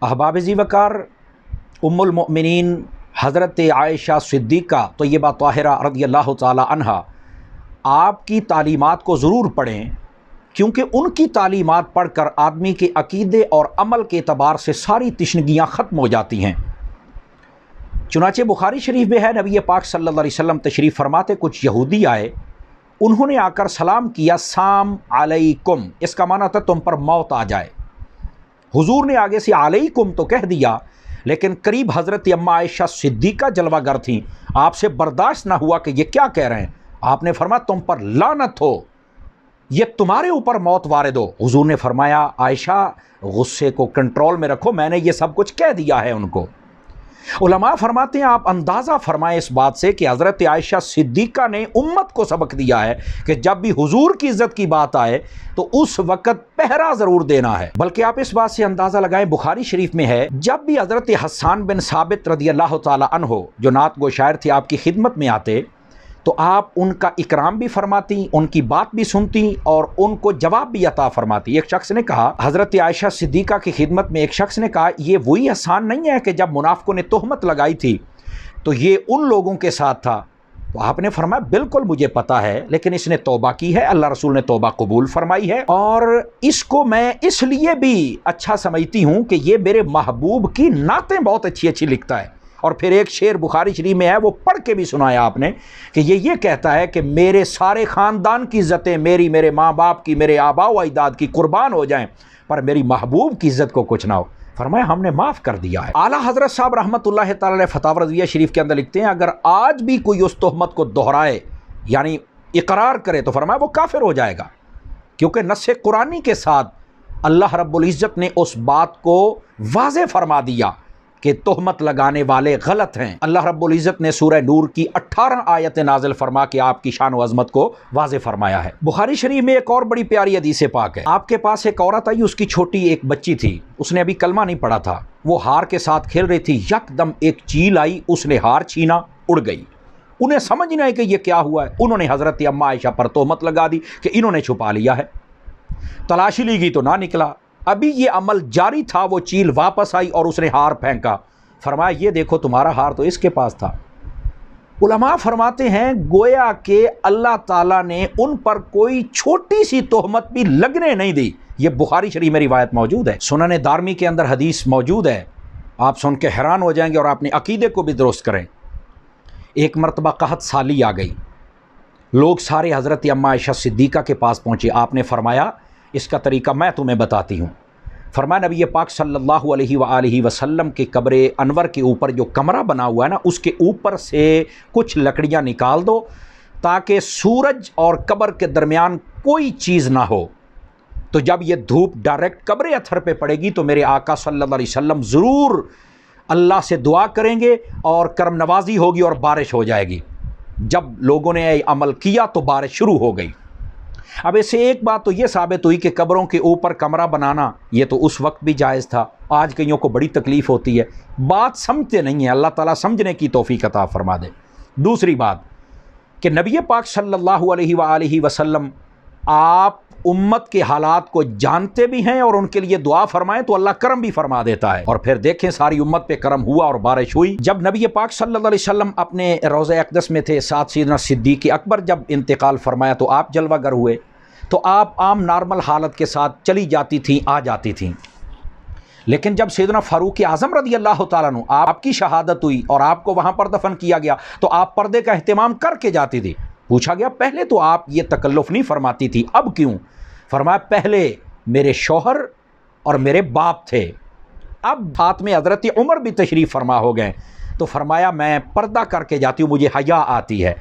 अहबाब ज़ी वक़ार उम्मुल मोमिनीन हज़रत आयशा सिद्दीक़ा तय्यबा ताहिरा रज़ियल्लाहु ताला अन्हा आपकी तालीमात को ज़रूर पढ़ें, क्योंकि उनकी तालीमात पढ़कर आदमी के अक़ीदे और अमल के एतबार से सारी तिश्नगियाँ ख़त्म हो जाती हैं। चुनाचे बुखारी शरीफ में है, नबी पाक सल्लल्लाहु अलैहि वसल्लम तशरीफ़ फरमाते कुछ यहूदी आए, उन्होंने आकर सलाम किया, साम अलैकुम, इसका माना था तुम पर मौत आ जाए। हुजूर ने आगे से अलैकुम तो कह दिया, लेकिन करीब हज़रत अम्मा आयशा सिद्दीक़ा जलवागर थीं, आपसे बर्दाश्त ना हुआ कि ये क्या कह रहे हैं। आपने फरमाया तुम पर लानत हो, ये तुम्हारे ऊपर मौत वारिद हो। हुजूर ने फरमाया आयशा गुस्से को कंट्रोल में रखो, मैंने ये सब कुछ कह दिया है उनको। उलमा फरमाते हैं आप अंदाज़ा फरमाएं इस बात से कि हज़रत आयशा सिद्दीक़ा ने उम्मत को सबक दिया है कि जब भी हुजूर की इज़्ज़त की बात आए तो उस वक़्त पहरा ज़रूर देना है। बल्कि आप इस बात से अंदाज़ा लगाएं, बुखारी शरीफ में है, जब भी हज़रत हस्सान बिन साबित रज़ियल्लाहु ताला अन्हु जो नात गो शायर थे आपकी खिदमत में आते तो आप उनका इकराम भी फरमाती, उनकी बात भी सुनती और उनको जवाब भी अता फरमाती। एक शख्स ने कहा, हज़रत आयशा सिद्दीक़ा की खिदमत में एक शख्स ने कहा, ये वही हस्सान नहीं है कि जब मुनाफ़िकों ने तोहमत लगाई थी तो ये उन लोगों के साथ था। तो आपने फरमाया बिल्कुल मुझे पता है, लेकिन इसने तौबा की है, अल्लाह रसूल ने तौबा कबूल फरमाई है, और इसको मैं इसलिए भी अच्छा समझती हूँ कि ये मेरे महबूब की नातें बहुत अच्छी अच्छी लिखता है। और फिर एक शेर बुखारी शरीफ में है, वो पढ़ के भी सुनाया आपने कि ये कहता है कि मेरे सारे ख़ानदान की इज़्ज़तें मेरी, मेरे माँ बाप की, मेरे आबा व अजदाद की कुर्बान हो जाएं, पर मेरी महबूब की इज़्ज़त को कुछ ना हो। फरमाया हमने माफ़ कर दिया है। आला हज़रत साहब रहमतुल्लाह तआला अलैह फतावा रज़विया शरीफ के अंदर लिखते हैं, अगर आज भी कोई उस तोहमत को दोहराए यानी इकरार करे तो फरमाया वो काफिर हो जाएगा, क्योंकि नस्से कुरानी के साथ अल्लाह रब्बुल इज़्ज़त ने उस बात को वाज़े फरमा दिया कि तोहमत लगाने वाले गलत हैं। अल्लाह रब्बुल इज़्ज़त ने सूरह नूर की 18 आयतें नाज़िल फरमा के आपकी शान व अज़मत को वाज़े फरमाया है। बुखारी शरीफ में एक और बड़ी प्यारी हदीस पाक है, आपके पास एक औरत आई, उसकी छोटी एक बच्ची थी, उसने अभी कलमा नहीं पढ़ा था, वो हार के साथ खेल रही थी, यकदम एक चील आई, उसने हार छीना, उड़ गई। उन्हें समझ नहीं आई कि ये क्या हुआ है। उन्होंने हज़रत अम्मा आयशा पर तोहमत लगा दी कि इन्होंने छुपा लिया है। तलाशी ली गई तो ना निकला। अभी ये अमल जारी था, वो चील वापस आई और उसने हार फेंका। फरमाया ये देखो तुम्हारा हार तो इसके पास था। उलमा फरमाते हैं गोया कि अल्लाह ताला ने उन पर कोई छोटी सी तोहमत भी लगने नहीं दी। ये बुखारी शरीफ में रिवायत मौजूद है, सुनन दारमी के अंदर हदीस मौजूद है, आप सुन के हैरान हो जाएंगे और अपने अकीदे को भी दुरुस्त करें। एक मरतबा कहत साली आ गई, लोग सारे हज़रत अम्मा आयशा सिद्दीक़ा के पास पहुँचे। आपने फरमाया इसका तरीका मैं तुम्हें बताती हूँ। फरमाया नबी पाक सल्लल्लाहु अलैहि वसल्लम के कब्र अनवर के ऊपर जो कमरा बना हुआ है ना, उसके ऊपर से कुछ लकड़ियाँ निकाल दो ताकि सूरज और कब्र के दरमियान कोई चीज़ ना हो। तो जब ये धूप डायरेक्ट कब्र अथर पे पड़ेगी तो मेरे आका सल्लल्लाहु अलैहि वसल्लम ज़रूर अल्लाह से दुआ करेंगे और करम नवाजी होगी और बारिश हो जाएगी। जब लोगों ने अमल किया तो बारिश शुरू हो गई। अब इससे एक बात तो ये साबित हुई कि कब्रों के ऊपर कमरा बनाना ये तो उस वक्त भी जायज़ था, आज कईयों को बड़ी तकलीफ़ होती है, बात समझते नहीं है, अल्लाह ताला समझने की तौफीक अता फरमा दे। दूसरी बात कि नबी पाक सल्लल्लाहु अलैहि वसल्लम आप उम्मत के हालात को जानते भी हैं और उनके लिए दुआ फरमाएं तो अल्लाह करम भी फरमा देता है। और फिर देखें सारी उम्मत पे करम हुआ और बारिश हुई। जब नबी पाक सल्लल्लाहु अलैहि वसल्लम अपने रोज़े अक़दस में थे, साथ सैयदना सिद्दीक़ अकबर जब इंतकाल फरमाया तो आप जलवागर हुए, तो आप आम नॉर्मल हालत के साथ चली जाती थी, आ जाती थी। लेकिन जब सैयदना फ़ारूक़ आज़म रज़ियल्लाहु ताला अन्हु आपकी शहादत हुई और आपको वहाँ पर दफन किया गया तो आप पर्दे का एहतमाम करके जाती थी। पूछा गया पहले तो आप ये तकल्लुफ़ नहीं फरमाती थी, अब क्यों? फरमाया पहले मेरे शौहर और मेरे बाप थे, अब साथ में हज़रत उमर भी तशरीफ़ फरमा हो गए, तो फरमाया मैं पर्दा करके जाती हूँ, मुझे हया आती है।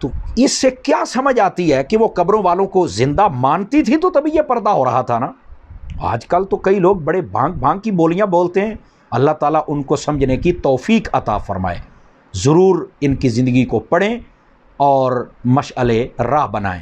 तो इससे क्या समझ आती है कि वो कब्रों वालों को ज़िंदा मानती थी तो तभी ये पर्दा हो रहा था ना। आजकल तो कई लोग बड़े भांग भांग की बोलियां बोलते हैं, अल्लाह ताला उनको समझने की तौफीक अता फरमाए। ज़रूर इनकी ज़िंदगी को पढ़ें और मशअले राह बनाएं।